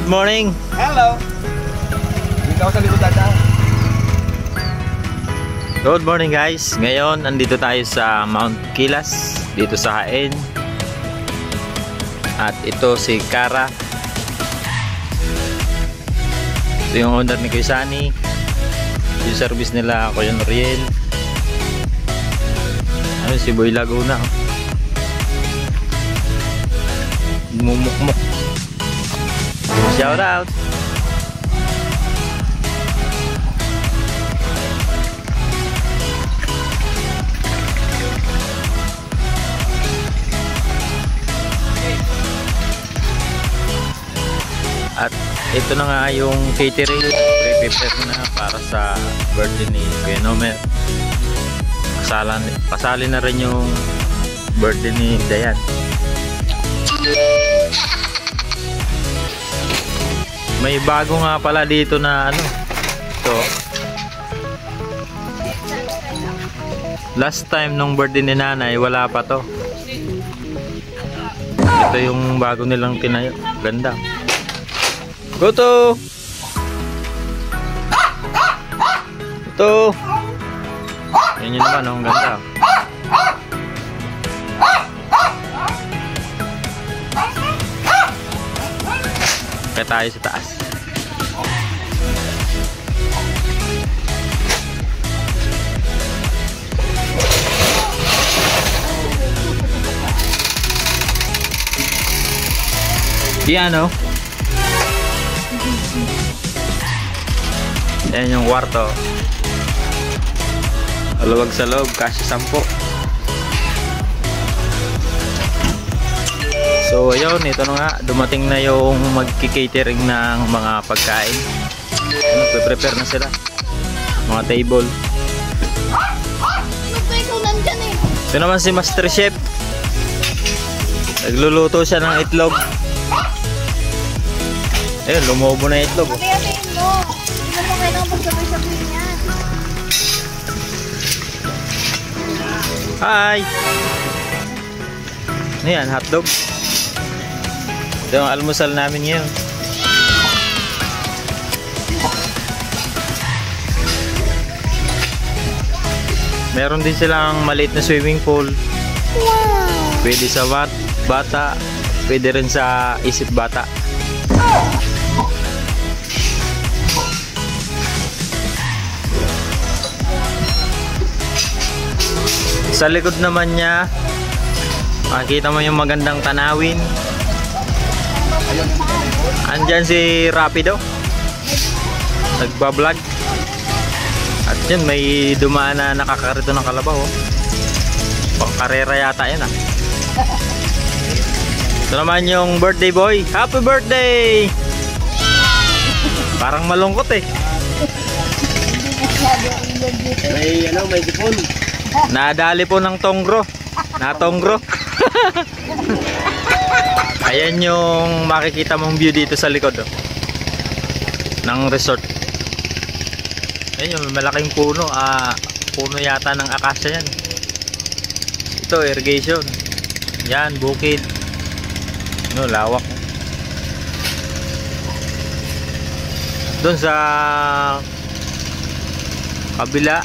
Good morning. Hello. Dito ako sa likod dadaan. Good morning guys. Ngayon andito tayo sa Mount Kilas dito sa Hain. At ito si Kara. Ito yung owner ni Kuya Sunny. Yung service nila Kuya Noriel. Ano si Boy Laguna. Mumukmuk. Shout out. At ito na nga yung catering, pre-prepare na para sa birthday ni Kuya Nomer. Pasali na rin yung birthday ni Dayan. May bago nga pala dito na ano. So, last time nung birthday ni nanay, wala pa to. Ito yung bago nilang tinayo. Ganda. Goto! Ito! Yan yun naman, ang ganda. Kaya tayo sa taas. Piano. Yan yung kwarto. Maluwag sa loob, kasi 10. So ayun, ito na nga, dumating na yung magki-catering ng mga pagkain. Nagpe-prepare na sila. Mga table. Ito naman si Master Chef. Nagluluto siya ng itlog. Ayun, lumubo na yung itlog. Hi! Ano yan? Hotdog? Ito yung almusal namin ngayon. Meron din silang maliit na swimming pool. Pwede sa bata, pwede rin sa isip bata. Sa likod naman niya, makikita mo yung magandang tanawin. Andyan si Rapido, nagbablog. At yun, may dumaan na nakakarito ng kalabaw. Pangkarera yata yan ah. Ito naman yung birthday boy. Happy birthday! Parang malungkot eh. May sipon. Nadali po ng tonggro. Natonggro. Ayan yung makikita mong view dito sa likod ng resort. Ayan yung malaking puno. Puno yata ng akasya yan. Ito irrigation. Yan bukid. No, lawak. Doon sa kabila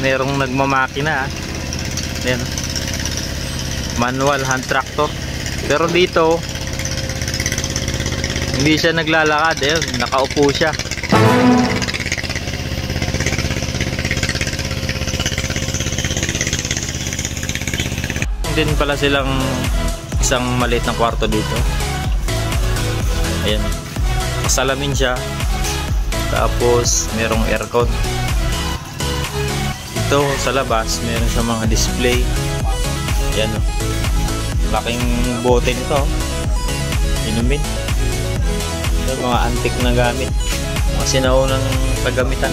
merong nagmamakina. Ayan. Manual hand tractor. Pero dito hindi siya naglalakad. Ayan, nakaupo siya. Din pala silang isang maliit na kwarto dito. Ayan. Kasalamin siya. Tapos merong aircon. Ito sa labas meron siya mga display. Yan o. Laking bote nito. Inumin. Ito mga antique na gamit. Mga sinaunang paggamitan.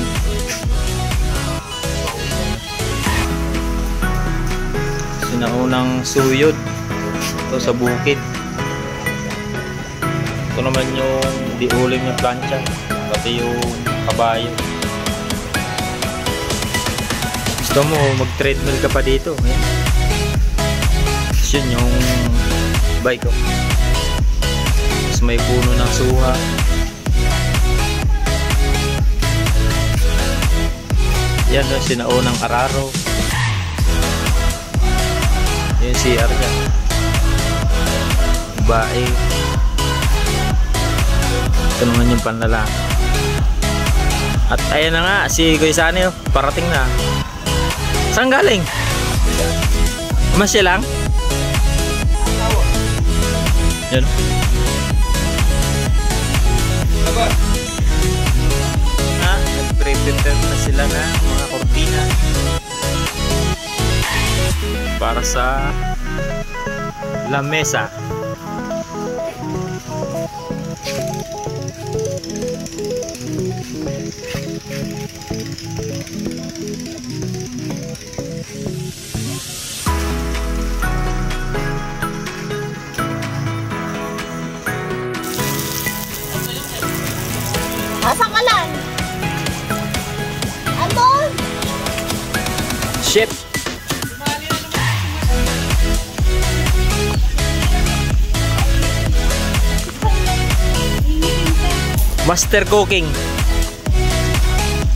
Sinaunang suyod. Ito sa bukid. Ito naman yung diuling ng plancha. Pati yung kabayo. Gusto mo mag-treadmill ka pa dito. Ayan. Yun yung bike ko. Tapos may puno ng suha. Yan yung sinaunang araro. Yung CR niya. Bae. Ito naman yung panlalaki. At ayan na nga, si Kuya Sunny parating na. Saan galing? Masya lang? Yan. Nag-prepare na sila na mga kortina para sa lamesa. Asan ka lang? Andun! Shit! Master cooking.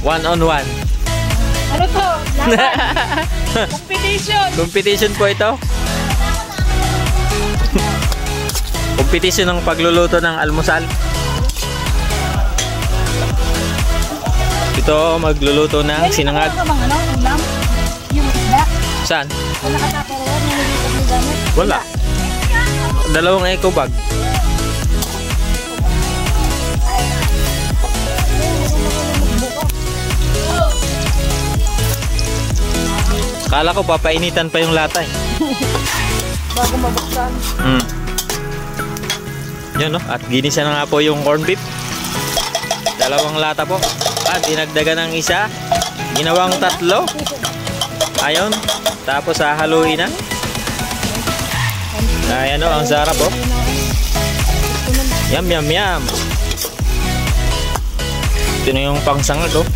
1-on-1. Ano to? Competition! Competition po ito. Competition ng pagluluto ng almusal. Ito magluluto ng sinangag. Meron ka bang ano? Ulam? Yung isda? Saan? Wala ka taparoon? Nalilipat mo gamit? Wala. Dalawang eco bag. Kala ko papainitan pa yung lata eh. Bago mabuksan. Yun no? At ginisa na nga po yung corn beef. Dalawang lata po. At dinagdagan ng isa. Ginawang 3. Ayun. Tapos hahaluin na. Ayan o, ang sarap po. Yum yum yum. Ito na yung pangsangag oh.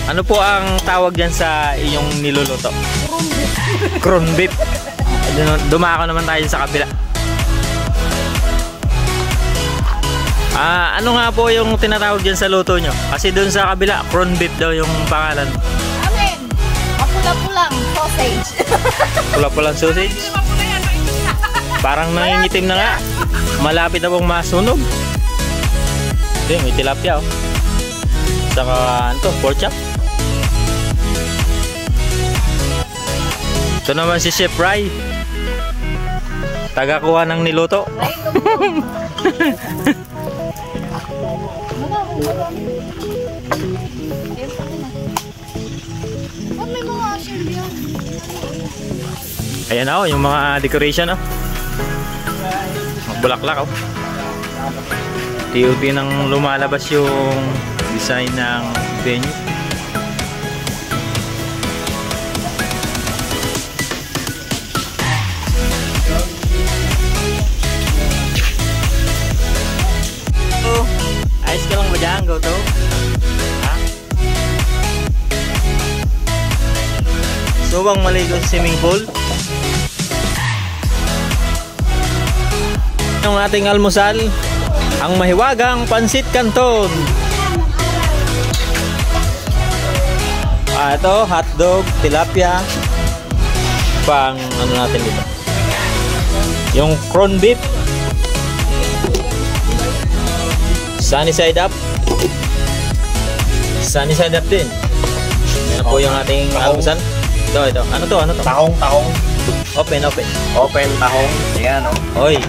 Ano po ang tawag dyan sa iyong niluluto? Corn beef. Dumako naman tayo sa kabila. Ano nga po yung tinatawag dyan sa luto nyo? Kasi dun sa kabila, corn beef daw yung pangalan. Amen! Mapula-pulang sausage. Pula-pulang sausage. Parang nangingitim na nga. Malapit na pong masunog. Ito yung may tilapia oh. Saka ano to, pork chop. Ito naman si Chef Rai. Taga-kuha ng niluto. May mga asher yan. Ayan oh, yung mga decoration oh. Bulaklak oh. TOP nang lumalabas yung design ng venue. Ayos ka lang ba dyan, Goto? Ha? So bang maligo sa swimming pool? Yung ating almusal, ang mahiwagang pansit canton. Ito, hotdog, tilapia. Pang ano natin dito? Yung corn beef. Sunny side up. Sunny side up din. Yan po yung ating almusal. Ito. Ano to? Tahong. Open. Open tahong. Ayan o. Oy.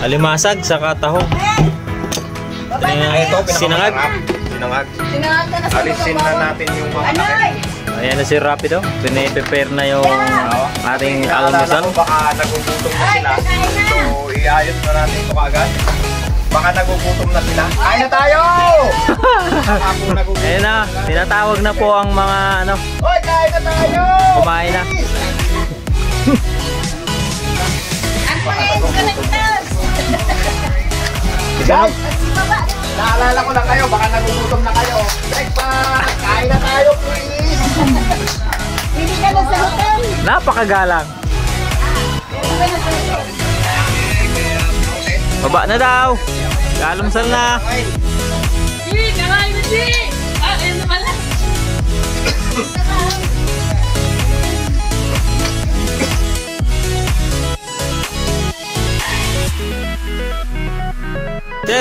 Alimasag saka tahong. Ito yung sinangag. Sinangag. Sinangag ka na sa Alisin na natin yung mga Anoy! Ayan na si Rapido. Pine-prepare na yung ating almusal. Baka nagugutom na sila. So, iayos na natin ito kaagad. Baka nagugutom na sila. Kain na tayo! Ako nagugutom. Ayan na. Tinatawag na po ang mga ano. Hoy, kain na tayo! Kumain na. Ang pares ka nagtas! Guys, naalala ko lang kayo, baka nagugutom na kayo. Breakfast! Kain na tayo, please! Hindi ka na sa hotel! Napakagalang. Hindi ka na sa hotel! Baba na daw. Almusal na.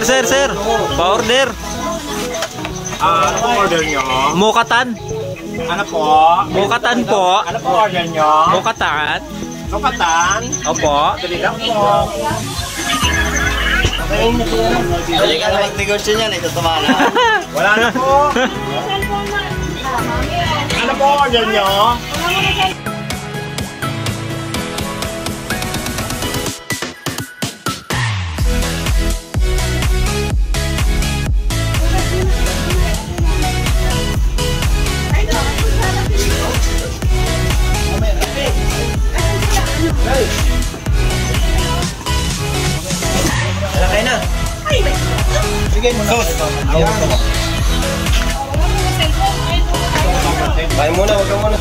Sir. Pa-order. Ano po order nyo? Mukatan. Ano po? Mukatan po. Ano po order nyo? Mukatan. Sukatan? Opo. Dali lang po. Hindi ka na mag-negosyo niyan, ito tumana. Wala na po. Ano po order nyo? Malaki na. Sige, sus. Bahay muna, wag ka muna.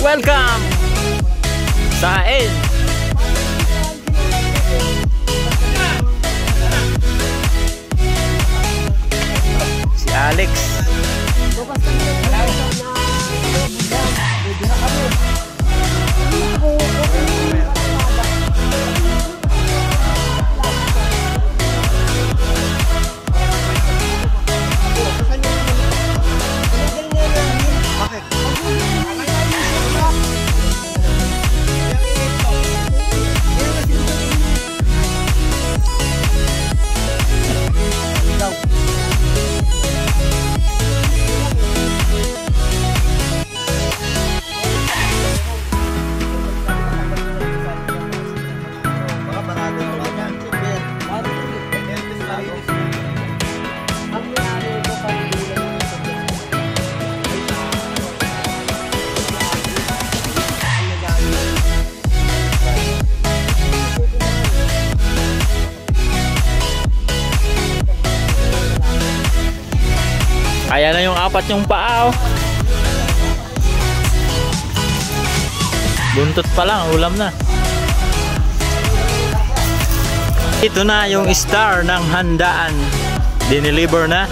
Welcome sa N. Si Alex. Kaya na yung apat yung paa, oh. Buntot pa lang, ulam na. Ito na yung star ng handaan. Dineliver na.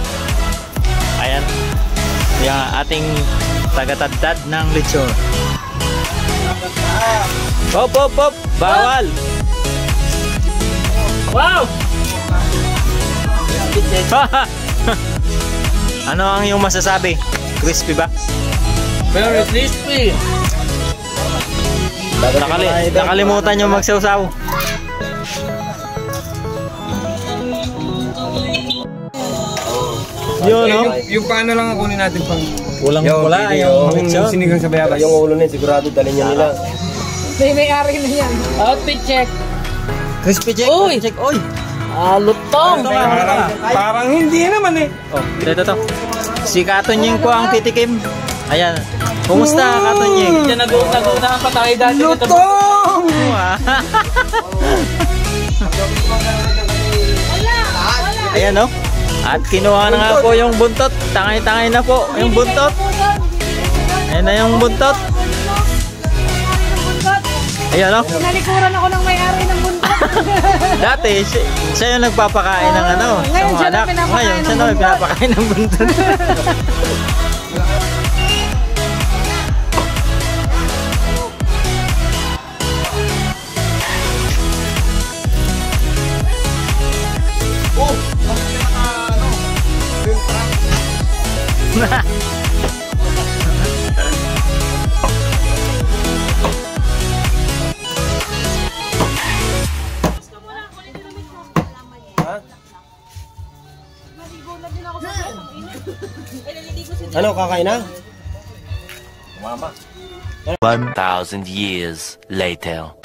Ayan. Yung ating tagatadtad ng lechon. Hop, hop, hop. Bawal. Wow! Ano ang iyong masasabi? Crispy ba? Very crispy. Nakalimutan yung magsawsaw. Yun, no? Yung paano lang kunin natin pang Kulang pula yung lechon. sinigang sa bayabas. Yung ulo na sigurado dalhin niya nila. May-ari na yan. Outfit check. Crispy check. Uy! Check. Oy! Lutong. Parang hindi naman eh. Oh, ito. Si Katonying po ang titikim. Ayan. Kumusta, Katonying? Diyan nag-uunahan pa tayo dati. Lutong! Ayan, no? At kinuha na nga po yung buntot. Tangay-tangay na po yung buntot. Ayan na yung buntot. Ayan, no? Nalikuran ako ng may-ari ng buntot. Dati, siya yung nagpapakain ng ano, sa Ngayon, mga siya na anak. pinapakain Ngayon, siya ng na buntot. pinapakain ng buntot. Ano, kakain na? 1,000 years later.